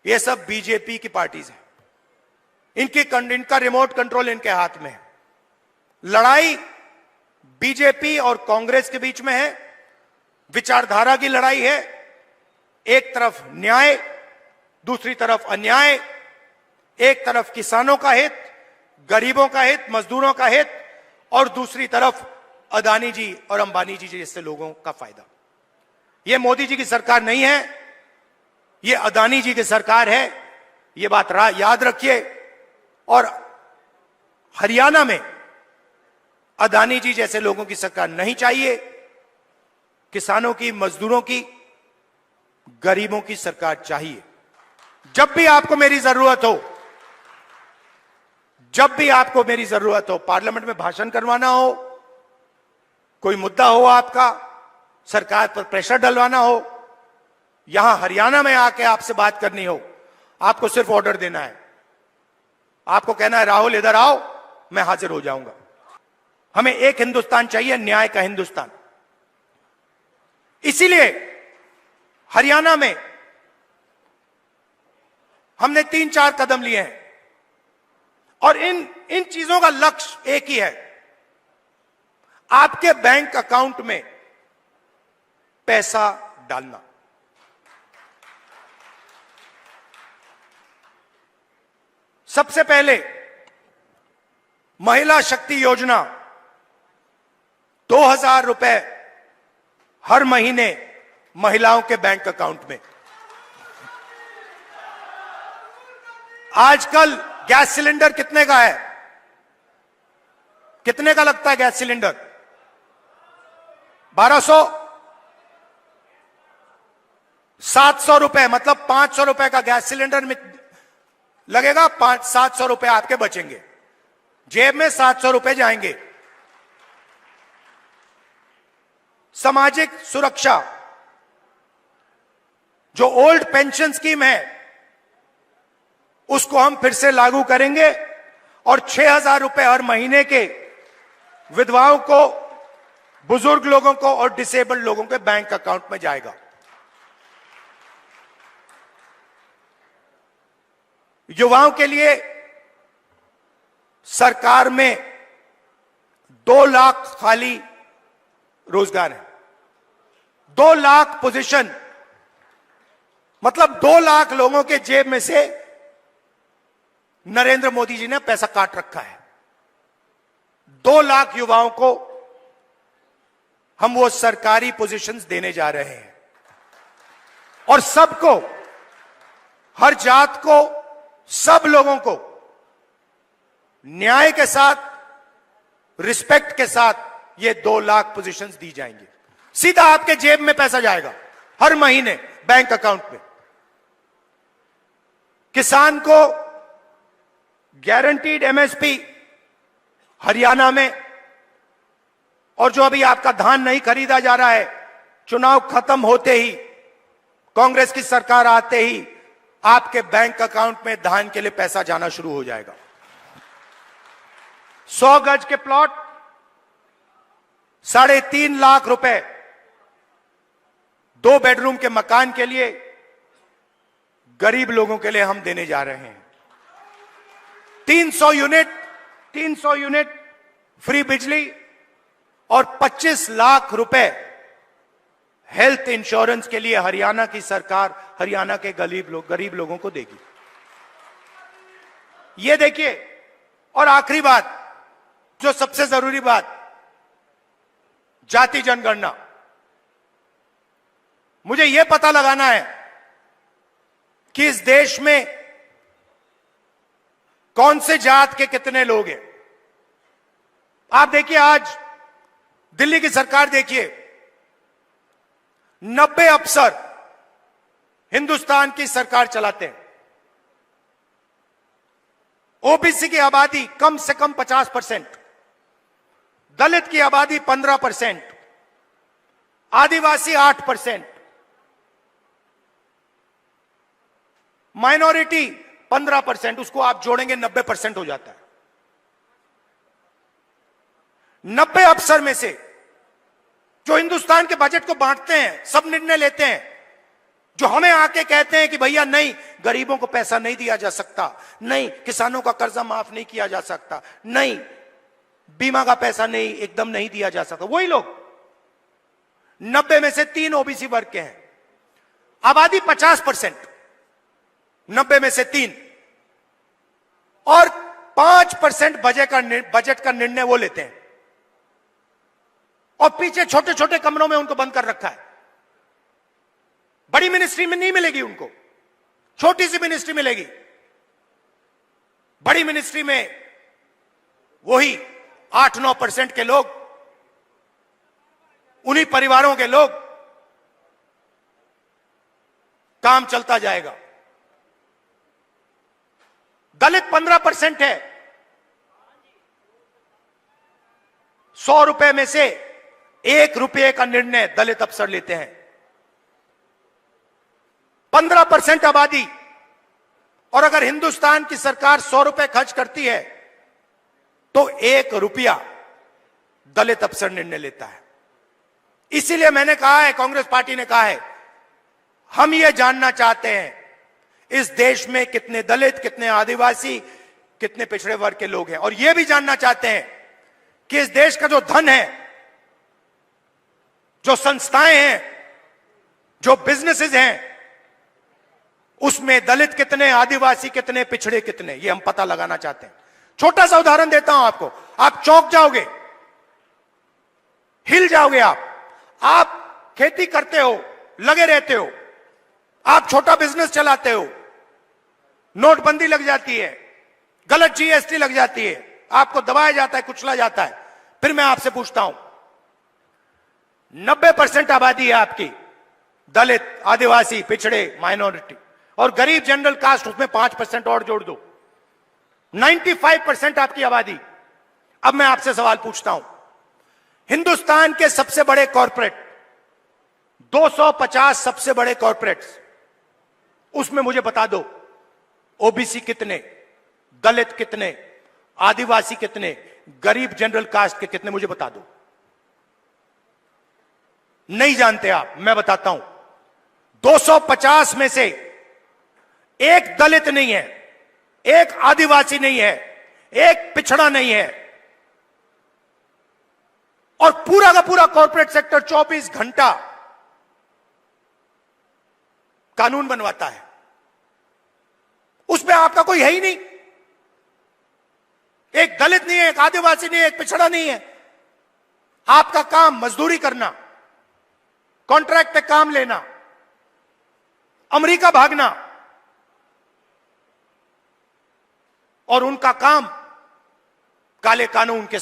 ये सब बीजेपी की पार्टीज हैं। इनका रिमोट कंट्रोल इनके हाथ में है। लड़ाई बीजेपी और कांग्रेस के बीच में है, विचारधारा की लड़ाई है। एक तरफ न्याय, दूसरी तरफ अन्याय। एक तरफ किसानों का हित, गरीबों का हित, मजदूरों का हित, और दूसरी तरफ अदानी जी और अंबानी जी जैसे लोगों का फायदा। यह मोदी जी की सरकार नहीं है, यह अदानी जी की सरकार है। यह बात याद रखिए। और हरियाणा में अदानी जी जैसे लोगों की सरकार नहीं चाहिए। किसानों की, मजदूरों की, गरीबों की सरकार चाहिए। जब भी आपको मेरी जरूरत हो, पार्लियामेंट में भाषण करवाना हो, कोई मुद्दा हो आपका, सरकार पर प्रेशर डलवाना हो, यहां हरियाणा में आके आपसे बात करनी हो, आपको सिर्फ ऑर्डर देना है। आपको कहना है राहुल इधर आओ, मैं हाजिर हो जाऊंगा। हमें एक हिंदुस्तान चाहिए, न्याय का हिंदुस्तान। इसीलिए हरियाणा में हमने 3-4 कदम लिए हैं, और इन चीजों का लक्ष्य एक ही है, आपके बैंक अकाउंट में पैसा डालना। सबसे पहले महिला शक्ति योजना, 2000 रुपए हर महीने महिलाओं के बैंक अकाउंट में। आजकल गैस सिलेंडर कितने का है? कितने का लगता है गैस सिलेंडर? 1200, 700 रुपए, मतलब 500 रुपए का गैस सिलेंडर में लगेगा, 700 रुपए आपके बचेंगे, जेब में 700 रुपए जाएंगे। सामाजिक सुरक्षा, जो ओल्ड पेंशन स्कीम है, उसको हम फिर से लागू करेंगे, और 6000 रुपए हर महीने के विधवाओं को, बुजुर्ग लोगों को और डिसेबल्ड लोगों के बैंक अकाउंट में जाएगा। युवाओं के लिए सरकार में 2 लाख खाली रोजगार है। 2 लाख पोजीशन, मतलब 2 लाख लोगों के जेब में से नरेंद्र मोदी जी ने पैसा काट रखा है। 2 लाख युवाओं को हम वो सरकारी पोजीशंस देने जा रहे हैं, और सबको, हर जात को, सब लोगों को न्याय के साथ, रिस्पेक्ट के साथ ये 2 लाख पोजीशंस दी जाएंगी। सीधा आपके जेब में पैसा जाएगा हर महीने बैंक अकाउंट में। किसान को गारंटीड एमएसपी हरियाणा में, और जो अभी आपका धान नहीं खरीदा जा रहा है, चुनाव खत्म होते ही, कांग्रेस की सरकार आते ही आपके बैंक अकाउंट में धान के लिए पैसा जाना शुरू हो जाएगा। 100 गज के प्लॉट 3.5 लाख रुपए, 2 बेडरूम के मकान के लिए गरीब लोगों के लिए हम देने जा रहे हैं। 300 यूनिट फ्री बिजली, और 25 लाख रुपए हेल्थ इंश्योरेंस के लिए हरियाणा की सरकार हरियाणा के गरीब लोगों को देगी। ये देखिए, और आखिरी बात, जो सबसे जरूरी बात, जाति जनगणना। मुझे यह पता लगाना है कि इस देश में कौन से जात के कितने लोग हैं। आप देखिए, आज दिल्ली की सरकार देखिए, 90 अफसर हिंदुस्तान की सरकार चलाते हैं। ओबीसी की आबादी कम से कम 50%, दलित की आबादी 15%, आदिवासी 8%, माइनॉरिटी 15%, उसको आप जोड़ेंगे 90% हो जाता है। 90 अफसर में से जो हिंदुस्तान के बजट को बांटते हैं, सब निर्णय लेते हैं, जो हमें आके कहते हैं कि भैया नहीं, गरीबों को पैसा नहीं दिया जा सकता, नहीं किसानों का कर्जा माफ नहीं किया जा सकता, नहीं बीमा का पैसा नहीं एकदम नहीं दिया जा सकता, वही लोग 90 में से 3 ओबीसी वर्ग के हैं, आबादी 50%, 90 में से 3, और 5% बजट का निर्णय वो लेते हैं, और पीछे छोटे छोटे कमरों में उनको बंद कर रखा है। बड़ी मिनिस्ट्री में नहीं मिलेगी उनको, छोटी सी मिनिस्ट्री मिलेगी। बड़ी मिनिस्ट्री में वही 8-9% के लोग, उन्हीं परिवारों के लोग, काम चलता जाएगा। दलित 15% है, 100 रुपए में से 1 रुपये का निर्णय दलित अफसर लेते हैं। 15% आबादी, और अगर हिंदुस्तान की सरकार 100 रुपए खर्च करती है तो 1 रुपया दलित अफसर निर्णय लेता है। इसीलिए मैंने कहा है, कांग्रेस पार्टी ने कहा है, हम ये जानना चाहते हैं इस देश में कितने दलित, कितने आदिवासी, कितने पिछड़े वर्ग के लोग हैं, और यह भी जानना चाहते हैं कि इस देश का जो धन है, जो संस्थाएं हैं, जो बिजनेसेस हैं, उसमें दलित कितने, आदिवासी कितने, पिछड़े कितने, ये हम पता लगाना चाहते हैं। छोटा सा उदाहरण देता हूं आपको, आप चौंक जाओगे, हिल जाओगे। आप खेती करते हो, लगे रहते हो, आप छोटा बिजनेस चलाते हो, नोटबंदी लग जाती है, गलत जीएसटी लग जाती है, आपको दबाया जाता है, कुचला जाता है। फिर मैं आपसे पूछता हूं, 90% आबादी है आपकी दलित, आदिवासी, पिछड़े, माइनॉरिटी, और गरीब जनरल कास्ट, उसमें 5% और जोड़ दो, 95% आपकी आबादी। अब मैं आपसे सवाल पूछता हूं, हिंदुस्तान के सबसे बड़े कॉरपोरेट, 250 सबसे बड़े कॉरपोरेट्स, उसमें मुझे बता दो ओबीसी कितने, दलित कितने, आदिवासी कितने, गरीब जनरल कास्ट के कितने, मुझे बता दो। नहीं जानते आप, मैं बताता हूं। 250 में से एक दलित नहीं है, एक आदिवासी नहीं है, एक पिछड़ा नहीं है, और पूरा का पूरा कॉर्पोरेट सेक्टर 24 घंटा कानून बनवाता है। उसमें आपका कोई है ही नहीं, एक दलित नहीं है, एक आदिवासी नहीं है, एक पिछड़ा नहीं है। आपका काम मजदूरी करना, कॉन्ट्रैक्ट पे काम लेना, अमेरिका भागना, और उनका काम काले कानून के